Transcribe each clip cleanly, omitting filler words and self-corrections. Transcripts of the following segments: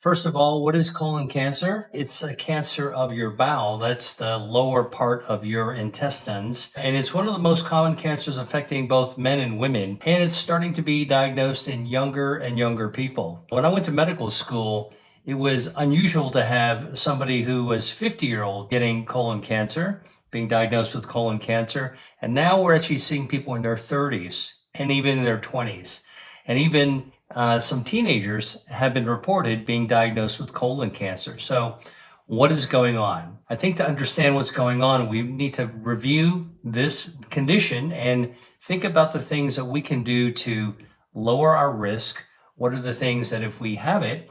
First of all, what is colon cancer? It's a cancer of your bowel. That's the lower part of your intestines. And it's one of the most common cancers affecting both men and women. And it's starting to be diagnosed in younger and younger people. When I went to medical school, it was unusual to have somebody who was 50-year-old getting colon cancer, being diagnosed with colon cancer. And now we're actually seeing people in their 30s and even in their 20s. And even some teenagers have been reported being diagnosed with colon cancer. So what is going on? I think to understand what's going on, we need to review this condition and think about the things that we can do to lower our risk. What are the things that if we have it,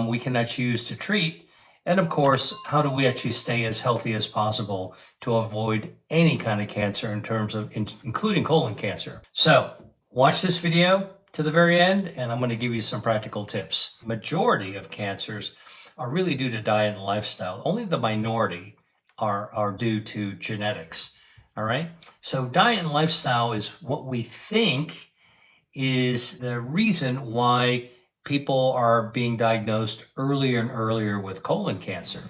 we can actually use to treat? And of course, how do we actually stay as healthy as possible to avoid any kind of cancer in terms of, including colon cancer? So watch this video to the very end, and I'm going to give you some practical tips. Majority of cancers are really due to diet and lifestyle. Only the minority are due to genetics. All right. So diet and lifestyle is what we think is the reason why people are being diagnosed earlier and earlier with colon cancer.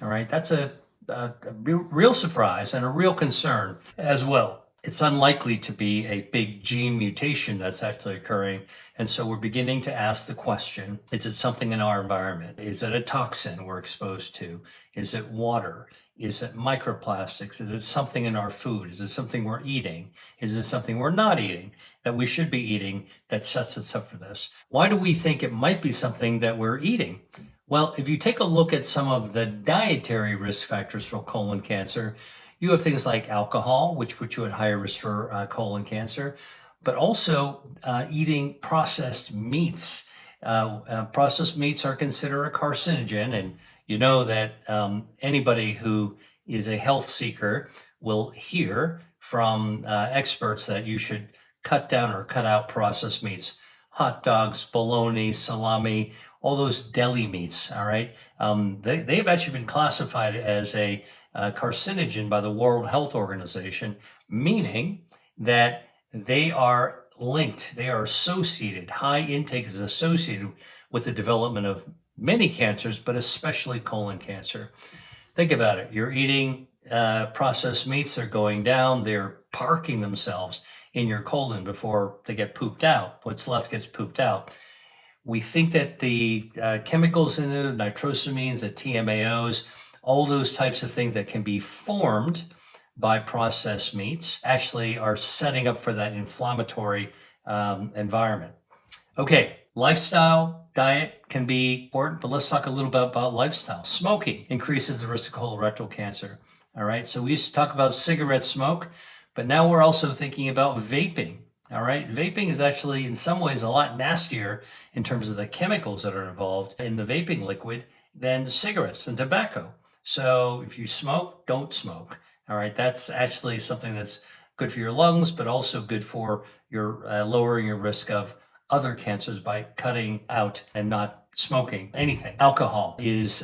All right. That's a real surprise and a real concern as well. It's unlikely to be a big gene mutation that's actually occurring. And so we're beginning to ask the question, is it something in our environment? Is it a toxin we're exposed to? Is it water? Is it microplastics? Is it something in our food? Is it something we're eating? Is it something we're not eating that we should be eating that sets us up for this? Why do we think it might be something that we're eating? Well, if you take a look at some of the dietary risk factors for colon cancer, you have things like alcohol, which put you at higher risk for colon cancer, but also eating processed meats. Processed meats are considered a carcinogen, and you know that anybody who is a health seeker will hear from experts that you should cut down or cut out processed meats. Hot dogs, bologna, salami, all those deli meats, all right? They've actually been classified as a carcinogen by the World Health Organization, meaning that they are linked, they are associated, high intake is associated with the development of many cancers, but especially colon cancer. Think about it. You're eating processed meats, they're going down, they're parking themselves in your colon before they get pooped out. What's left gets pooped out. We think that the chemicals in it, nitrosamines, the TMAOs, all those types of things that can be formed by processed meats actually are setting up for that inflammatory environment. Okay, lifestyle, diet can be important, but let's talk a little bit about lifestyle. Smoking increases the risk of colorectal cancer. All right, so we used to talk about cigarette smoke, but now we're also thinking about vaping. All right, vaping is actually in some ways a lot nastier in terms of the chemicals that are involved in the vaping liquid than cigarettes and tobacco. So if you smoke, don't smoke. All right, that's actually something that's good for your lungs, but also good for your lowering your risk of other cancers by cutting out and not smoking anything. Alcohol is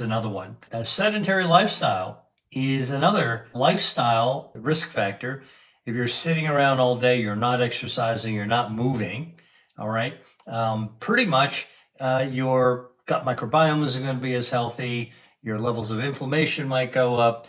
another one. A sedentary lifestyle is another lifestyle risk factor. If you're sitting around all day, you're not exercising, you're not moving, all right, pretty much your gut microbiome isn't going to be as healthy. Your levels of inflammation might go up.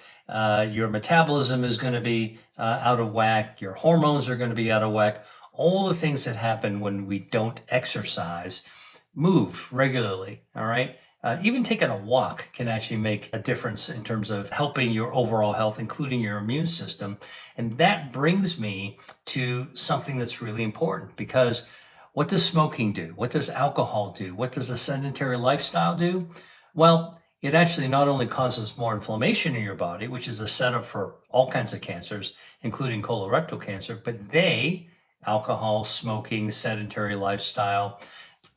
Your metabolism is going to be out of whack. Your hormones are going to be out of whack. All the things that happen when we don't exercise, move regularly, all right? Even taking a walk can actually make a difference in terms of helping your overall health, including your immune system. And that brings me to something that's really important, because what does smoking do? What does alcohol do? What does a sedentary lifestyle do? Well, it actually not only causes more inflammation in your body, which is a setup for all kinds of cancers, including colorectal cancer, but alcohol, smoking, sedentary lifestyle,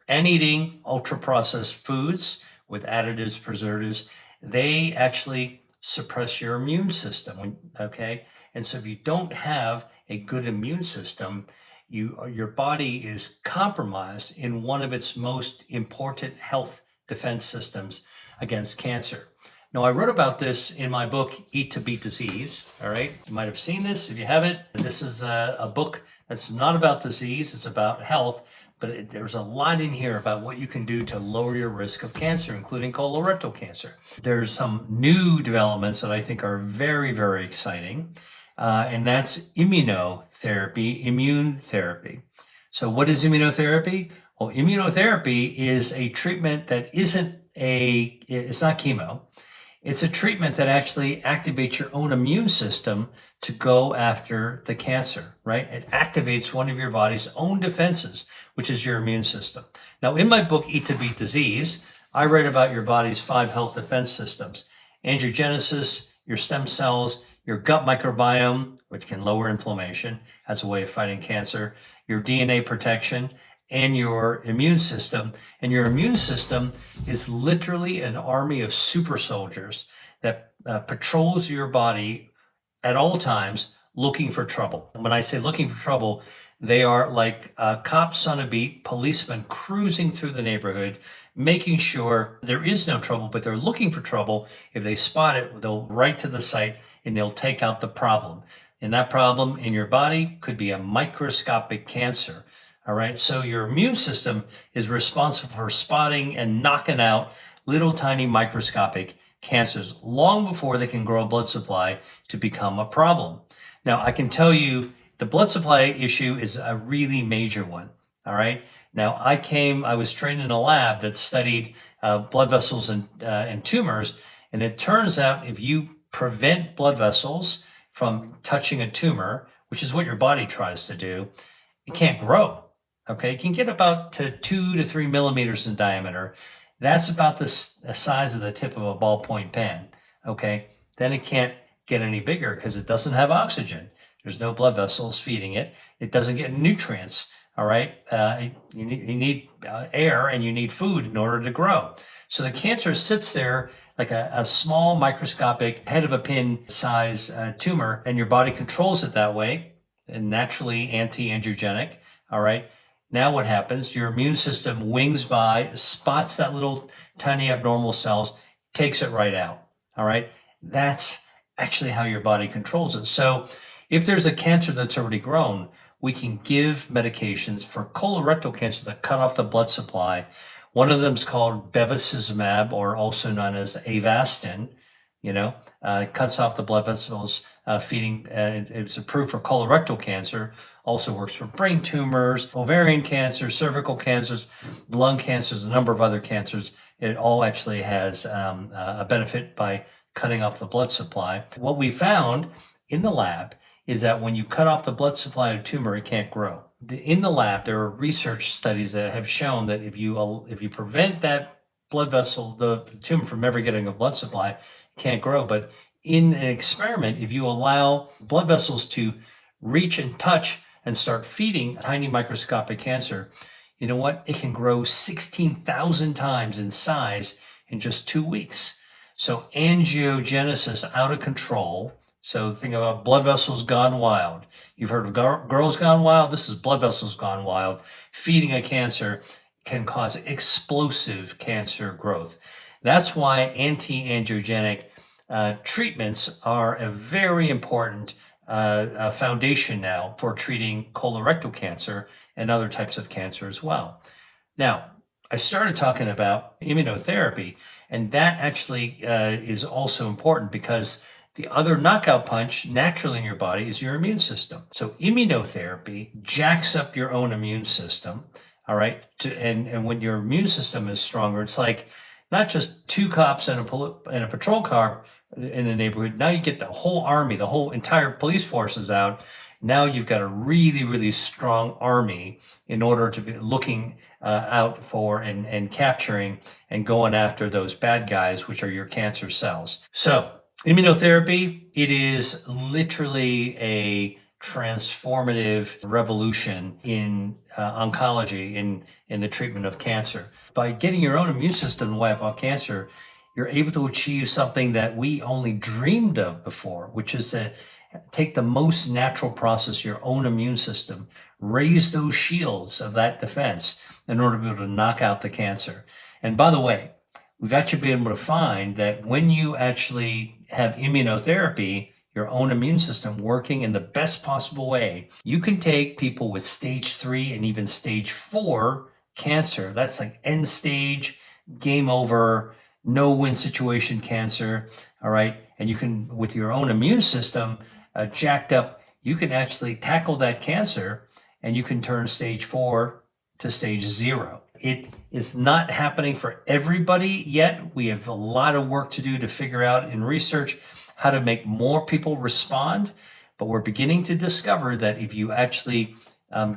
and eating ultra-processed foods with additives, preservatives, they actually suppress your immune system, okay? And so if you don't have a good immune system, your body is compromised in one of its most important health defense systems against cancer. Now, I wrote about this in my book, Eat to Beat Disease, all right? You might have seen this. If you haven't, this is a book that's not about disease, it's about health, but there's a lot in here about what you can do to lower your risk of cancer, including colorectal cancer. There's some new developments that I think are very, very exciting, and that's immunotherapy, immune therapy. So what is immunotherapy? Well, immunotherapy is a treatment that it's not chemo. It's a treatment that actually activates your own immune system to go after the cancer, right? It activates one of your body's own defenses, which is your immune system. Now, in my book, Eat to Beat Disease, I write about your body's 5 health defense systems: angiogenesis, your stem cells, your gut microbiome, which can lower inflammation as a way of fighting cancer, your DNA protection, and your immune system. And your immune system is literally an army of super soldiers that patrols your body at all times looking for trouble. And when I say looking for trouble, they are like cops on a beat, policemen cruising through the neighborhood, making sure there is no trouble, but they're looking for trouble. If they spot it, they'll right to the site and they'll take out the problem. And that problem in your body could be a microscopic cancer. All right. So your immune system is responsible for spotting and knocking out little tiny microscopic cancers long before they can grow a blood supply to become a problem. Now, I can tell you the blood supply issue is a really major one. All right. Now, I was trained in a lab that studied blood vessels and tumors. And it turns out if you prevent blood vessels from touching a tumor, which is what your body tries to do, it can't grow. Okay, it can get about to 2 to 3 millimeters in diameter. That's about the size of the tip of a ballpoint pen. Okay, then it can't get any bigger because it doesn't have oxygen. There's no blood vessels feeding it. It doesn't get nutrients. All right, you need air and you need food in order to grow. So the cancer sits there like a small microscopic head of a pin size tumor, and your body controls it that way, and naturally anti-angiogenic. All right. Now what happens? Your immune system wings by, spots that little tiny abnormal cells, takes it right out. All right. That's actually how your body controls it. So if there's a cancer that's already grown, we can give medications for colorectal cancer that cut off the blood supply. One of them is called bevacizumab, or also known as Avastin. It cuts off the blood vessels feeding. It's approved for colorectal cancer. Also works for brain tumors, ovarian cancer, cervical cancers, lung cancers, a number of other cancers. It all actually has a benefit by cutting off the blood supply. What we found in the lab is that when you cut off the blood supply of a tumor, it can't grow. In the lab, there are research studies that have shown that if you prevent that blood vessel, the tumor, from ever getting a blood supply, it can't grow. But in an experiment, if you allow blood vessels to reach and touch and start feeding tiny microscopic cancer, you know what? It can grow 16,000 times in size in just 2 weeks. So angiogenesis out of control. So think about blood vessels gone wild. You've heard of girls gone wild. This is blood vessels gone wild. Feeding a cancer can cause explosive cancer growth. That's why anti-angiogenic treatments are a very important foundation now for treating colorectal cancer and other types of cancer as well. Now, I started talking about immunotherapy, and that actually is also important because the other knockout punch naturally in your body is your immune system. So immunotherapy jacks up your own immune system, all right? And when your immune system is stronger, it's like not just 2 cops and a patrol car in the neighborhood. Now you get the whole army, the whole entire police force is out. Now you've got a really, really strong army in order to be looking out for and capturing and going after those bad guys, which are your cancer cells. So immunotherapy, it is literally a transformative revolution in oncology, in the treatment of cancer. By getting your own immune system to wipe out cancer, you're able to achieve something that we only dreamed of before, which is to take the most natural process, your own immune system, raise those shields of that defense in order to be able to knock out the cancer. And by the way, we've actually been able to find that when you actually have immunotherapy, your own immune system working in the best possible way, you can take people with stage 3 and even stage 4 cancer. That's like end stage, game over, no win situation cancer. All right. And you can, with your own immune system jacked up, you can actually tackle that cancer and you can turn stage 4 to stage 0. It is not happening for everybody yet. We have a lot of work to do to figure out in research how to make more people respond. But we're beginning to discover that if you actually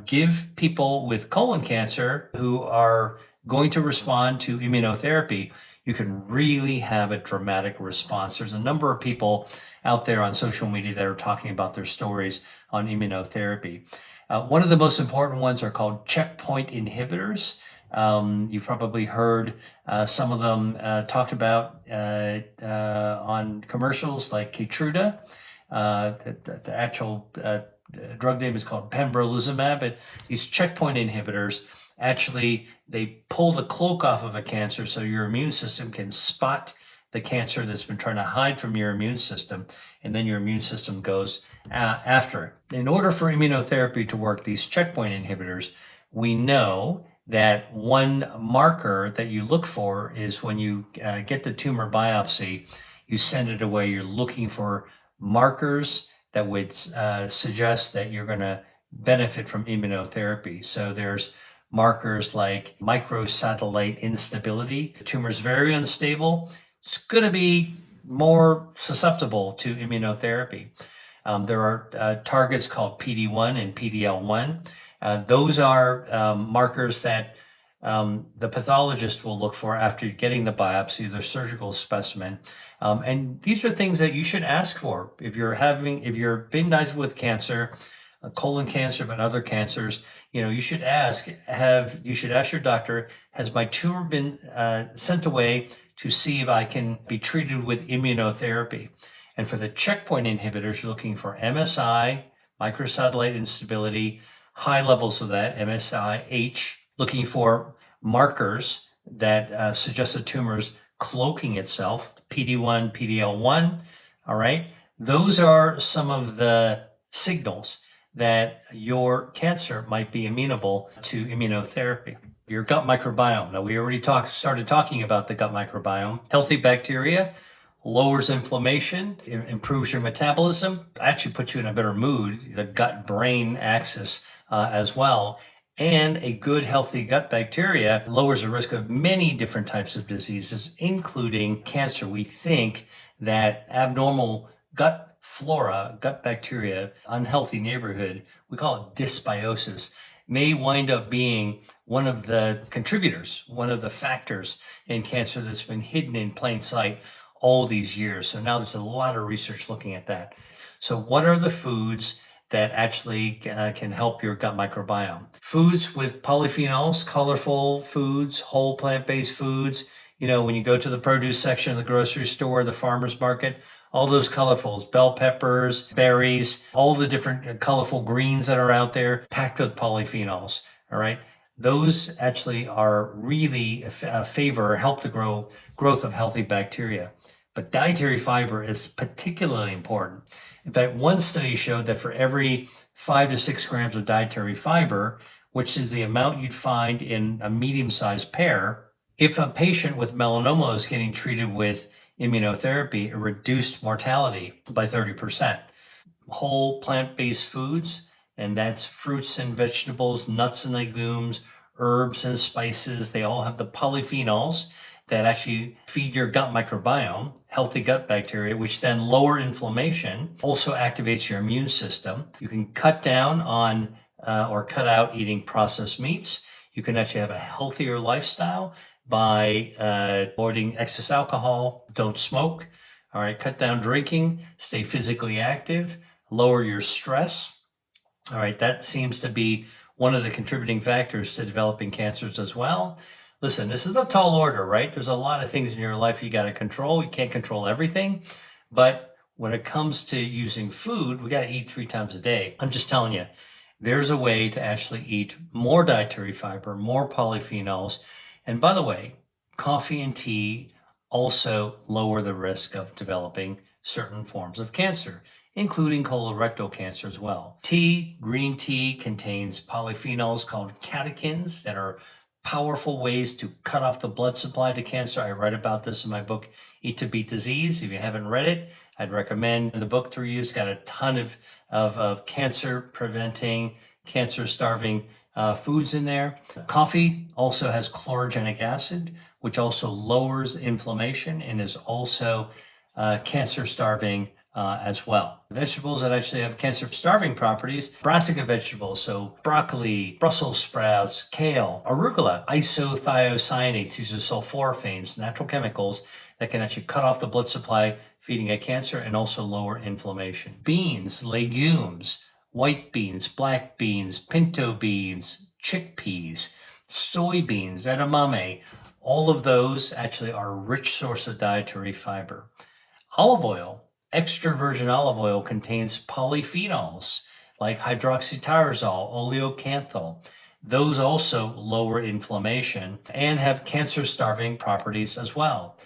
give people with colon cancer who are going to respond to immunotherapy, you can really have a dramatic response. There's a number of people out there on social media that are talking about their stories on immunotherapy. One of the most important ones are called checkpoint inhibitors. You've probably heard some of them talked about on commercials like Keytruda. The actual drug name is called pembrolizumab. But these checkpoint inhibitors, actually, they pull the cloak off of a cancer so your immune system can spot the cancer that's been trying to hide from your immune system, and then your immune system goes after it. In order for immunotherapy to work, these checkpoint inhibitors, we know that one marker that you look for is when you get the tumor biopsy, you send it away, you're looking for markers that would suggest that you're going to benefit from immunotherapy. So there's markers like microsatellite instability. The tumor is very unstable. It's going to be more susceptible to immunotherapy. There are targets called PD-1 and PD-L1. Those are markers that the pathologist will look for after getting the biopsy, the surgical specimen. And these are things that you should ask for if you're being diagnosed with cancer, colon cancer, but other cancers. You should ask your doctor, has my tumor been sent away to see if I can be treated with immunotherapy? And for the checkpoint inhibitors, you're looking for MSI, microsatellite instability, high levels of that, MSI-H, looking for markers that suggest the tumor's cloaking itself, PD-1, PD-L1, all right? Those are some of the signals that your cancer might be amenable to immunotherapy. Your gut microbiome. Now, we already started talking about the gut microbiome. Healthy bacteria lowers inflammation, improves your metabolism, actually puts you in a better mood, the gut-brain axis as well. And a good, healthy gut bacteria lowers the risk of many different types of diseases, including cancer. We think that abnormal gut flora, gut bacteria, unhealthy neighborhood, we call it dysbiosis, may wind up being one of the contributors, one of the factors in cancer that's been hidden in plain sight all these years. So now there's a lot of research looking at that. So what are the foods that actually can help your gut microbiome? Foods with polyphenols, colorful foods, whole plant-based foods. When you go to the produce section of the grocery store, the farmer's market, all those colorfuls, bell peppers, berries, all the different colorful greens that are out there, packed with polyphenols, all right? Those actually are really help the growth of healthy bacteria. But dietary fiber is particularly important. In fact, one study showed that for every 5 to 6 grams of dietary fiber, which is the amount you'd find in a medium-sized pear, if a patient with melanoma is getting treated with immunotherapy, it reduced mortality by 30%. Whole plant-based foods, and that's fruits and vegetables, nuts and legumes, herbs and spices, they all have the polyphenols that actually feed your gut microbiome, healthy gut bacteria, which then lower inflammation, also activates your immune system. You can cut down on or cut out eating processed meats. You can actually have a healthier lifestyle by avoiding excess alcohol, don't smoke, all right, cut down drinking, stay physically active, lower your stress, all right, that seems to be one of the contributing factors to developing cancers as well. Listen, this is a tall order, right? There's a lot of things in your life you got to control. You can't control everything, but when it comes to using food, we got to eat 3 times a day. I'm just telling you, there's a way to actually eat more dietary fiber, more polyphenols. And by the way, coffee and tea also lower the risk of developing certain forms of cancer, including colorectal cancer as well. Tea, green tea, contains polyphenols called catechins that are powerful ways to cut off the blood supply to cancer. I write about this in my book, Eat to Beat Disease. If you haven't read it, I'd recommend the book to you. It's got a ton of cancer preventing, cancer starving foods in there. Coffee also has chlorogenic acid, which also lowers inflammation and is also cancer starving as well. Vegetables that actually have cancer starving properties, brassica vegetables, so broccoli, Brussels sprouts, kale, arugula, isothiocyanates. These are sulforaphanes, natural chemicals that can actually cut off the blood supply feeding a cancer and also lower inflammation. Beans, legumes, white beans, black beans, pinto beans, chickpeas, soybeans, edamame, all of those actually are a rich source of dietary fiber. Olive oil, extra virgin olive oil, contains polyphenols like hydroxytyrosol, oleocanthal. Those also lower inflammation and have cancer-starving properties as well.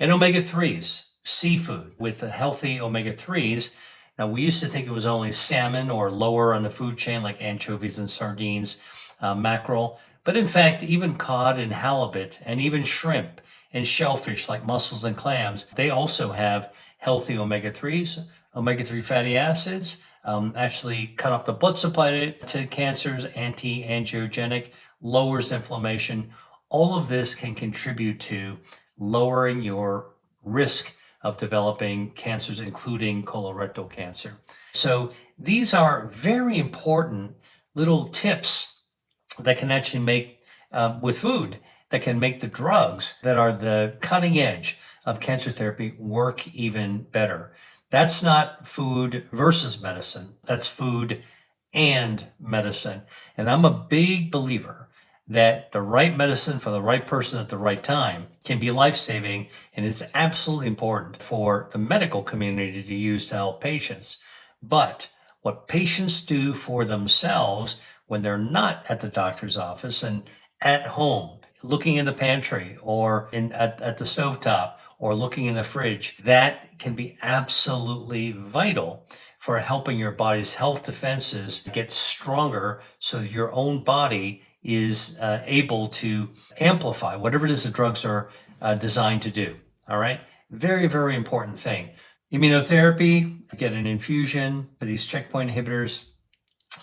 And omega-3s, seafood with the healthy omega-3s. Now, we used to think it was only salmon or lower on the food chain like anchovies and sardines, mackerel. But in fact, even cod and halibut and even shrimp and shellfish like mussels and clams, they also have healthy omega-3s. Omega-3 fatty acids actually cut off the blood supply to cancers, anti-angiogenic, lowers inflammation. All of this can contribute to lowering your risk of developing cancers, including colorectal cancer. So these are very important little tips that can actually make, with food, that can make the drugs that are the cutting edge of cancer therapy work even better. That's not food versus medicine. That's food and medicine. And I'm a big believer that the right medicine for the right person at the right time can be life-saving, and it's absolutely important for the medical community to use to help patients. But what patients do for themselves when they're not at the doctor's office and at home, looking in the pantry or at the stovetop or looking in the fridge, that can be absolutely vital for helping your body's health defenses get stronger so that your own body is able to amplify whatever it is the drugs are designed to do. All right? Very, very important thing. Immunotherapy, get an infusion for these checkpoint inhibitors,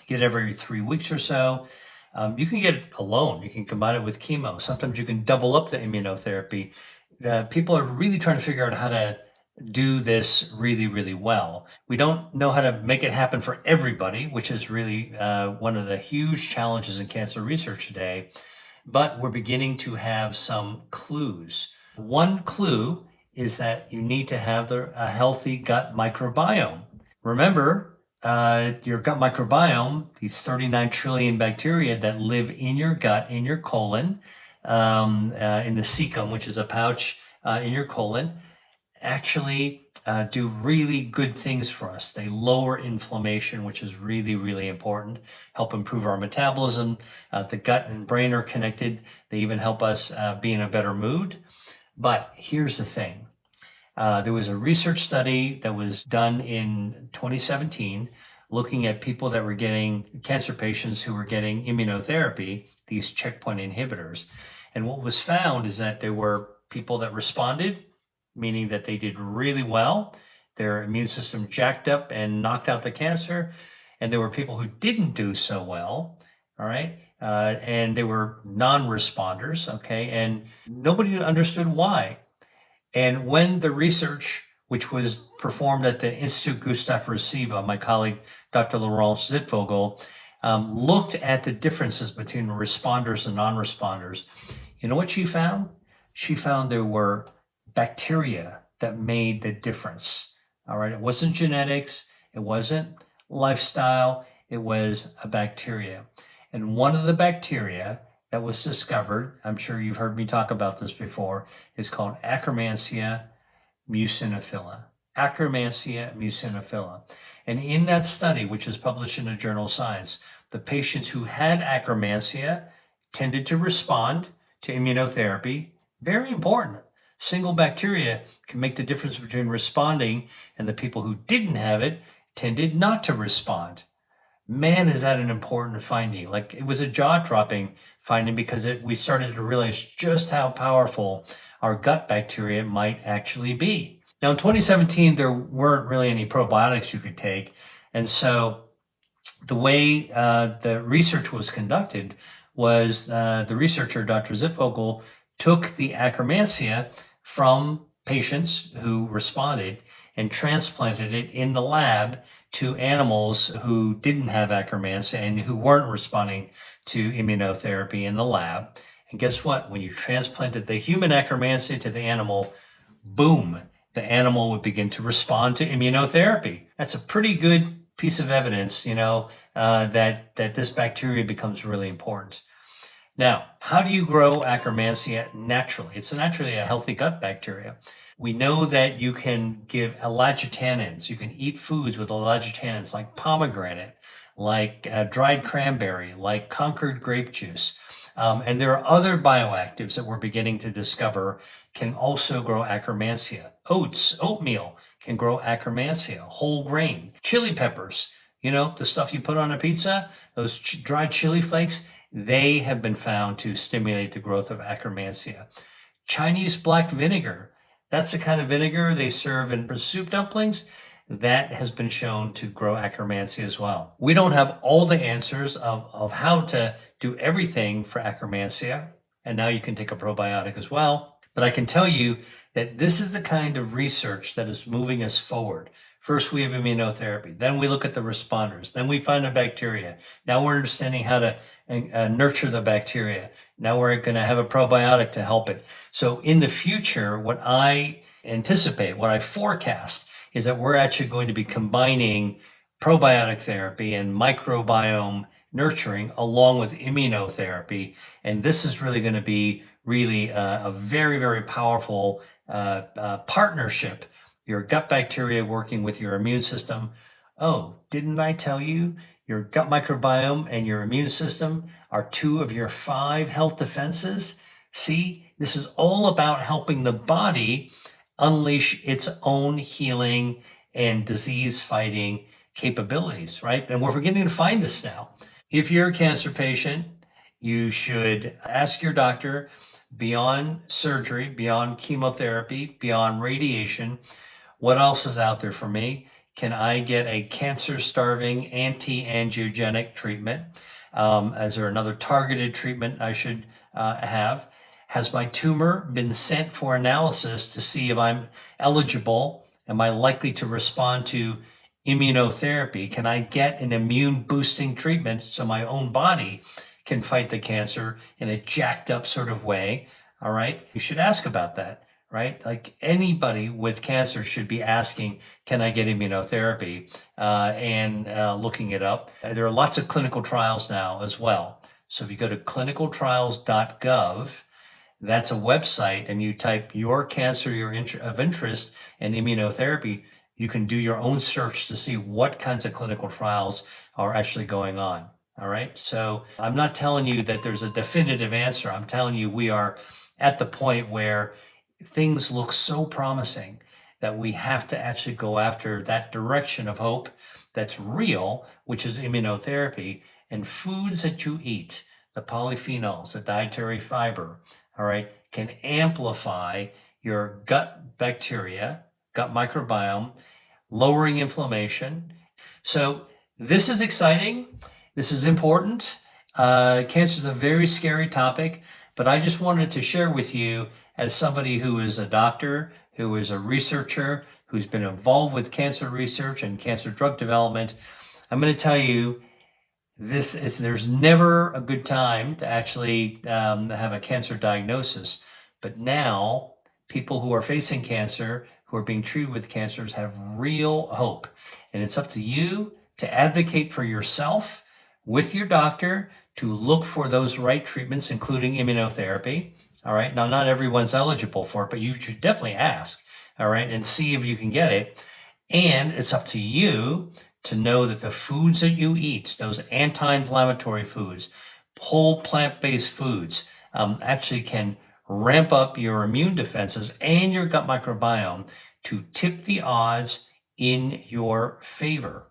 get every 3 weeks or so. You can get it alone. You can combine it with chemo. Sometimes you can double up the immunotherapy. People are really trying to figure out how to do this really, really well. We don't know how to make it happen for everybody, which is really one of the huge challenges in cancer research today. But we're beginning to have some clues. One clue is that you need to have a healthy gut microbiome. Remember, your gut microbiome, these 39 trillion bacteria that live in your gut, in your colon, in the cecum, which is a pouch in your colon, actually do really good things for us. They lower inflammation, which is really, really important, help improve our metabolism. The gut and brain are connected. They even help us be in a better mood. But here's the thing. There was a research study that was done in 2017 looking at people that were getting cancer patients who were getting immunotherapy, these checkpoint inhibitors. And what was found is that there were people that responded, meaning that they did really well. Their immune system jacked up and knocked out the cancer. And there were people who didn't do so well, all right? And they were non-responders, okay? And nobody understood why. And when the research, which was performed at the Institut Gustave Roussy by my colleague, Dr. Laurence Zittvogel, looked at the differences between responders and non-responders, you know what she found? She found there were bacteria that made the difference. All right. It wasn't genetics. It wasn't lifestyle. It was a bacteria. And one of the bacteria that was discovered, I'm sure you've heard me talk about this before, is called Akkermansia muciniphila. Akkermansia muciniphila. And in that study, which was published in the journal Science, the patients who had Akkermansia tended to respond to immunotherapy. Very important. Single bacteria can make the difference between responding and the people who didn't have it tended not to respond. Man, is that an important finding. Like, it was a jaw-dropping finding because we started to realize just how powerful our gut bacteria might actually be. Now, in 2017, there weren't really any probiotics you could take. And so the way the research was conducted was the researcher, Dr. Zipvogel, took the Akkermansia from patients who responded and transplanted it in the lab to animals who didn't have Akkermansia and who weren't responding to immunotherapy in the lab. And guess what? When you transplanted the human Akkermansia to the animal, boom, the animal would begin to respond to immunotherapy. That's a pretty good piece of evidence, that this bacteria becomes really important. Now, how do you grow Akkermansia naturally? It's naturally a healthy gut bacteria. We know that you can give allagitannins. You can eat foods with allagitannins like pomegranate, like dried cranberry, like Concord grape juice. And there are other bioactives that we're beginning to discover can also grow Akkermansia. Oats, oatmeal can grow Akkermansia, whole grain. Chili peppers, the stuff you put on a pizza, those dried chili flakes, they have been found to stimulate the growth of Akkermansia. Chinese black vinegar, that's the kind of vinegar they serve in soup dumplings. That has been shown to grow Akkermansia as well. We don't have all the answers of how to do everything for Akkermansia, and now you can take a probiotic as well. But I can tell you that this is the kind of research that is moving us forward. First, we have immunotherapy. Then we look at the responders. Then we find a bacteria. Now we're understanding how to nurture the bacteria. Now we're going to have a probiotic to help it. So in the future, what I anticipate, what I forecast, is that we're actually going to be combining probiotic therapy and microbiome nurturing along with immunotherapy. And this is really going to be a very, very powerful partnership. Your gut bacteria working with your immune system. Oh, didn't I tell you? Your gut microbiome and your immune system are 2 of your 5 health defenses. See, this is all about helping the body unleash its own healing and disease fighting capabilities, right? And we're beginning to find this now. If you're a cancer patient, you should ask your doctor, beyond surgery, beyond chemotherapy, beyond radiation, what else is out there for me? Can I get a cancer-starving anti-angiogenic treatment? Is there another targeted treatment I should have? Has my tumor been sent for analysis to see if I'm eligible? Am I likely to respond to immunotherapy? Can I get an immune boosting treatment so my own body can fight the cancer in a jacked up sort of way? All right. You should ask about that, right? Like, anybody with cancer should be asking, can I get immunotherapy? And looking it up. There are lots of clinical trials now as well. So if you go to clinicaltrials.gov, that's a website, and you type your cancer of interest and immunotherapy, you can do your own search to see what kinds of clinical trials are actually going on. All right. So I'm not telling you that there's a definitive answer. I'm telling you we are at the point where things look so promising that we have to actually go after that direction of hope that's real, which is immunotherapy. And foods that you eat, the polyphenols, the dietary fiber, all right, can amplify your gut bacteria, gut microbiome, lowering inflammation. So this is exciting. This is important. Cancer is a very scary topic, but I just wanted to share with you, as somebody who is a doctor, who is a researcher, who's been involved with cancer research and cancer drug development, I'm going to tell you, there's never a good time to actually have a cancer diagnosis. But now, people who are facing cancer, who are being treated with cancers, have real hope. And it's up to you to advocate for yourself with your doctor to look for those right treatments, including immunotherapy. All right. Now, not everyone's eligible for it, but you should definitely ask. All right. And see if you can get it. And it's up to you to know that the foods that you eat, those anti-inflammatory foods, whole plant-based foods, actually can ramp up your immune defenses and your gut microbiome to tip the odds in your favor.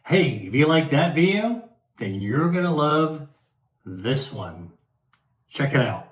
Hey, if you like that video, then you're going to love this one. Check it out.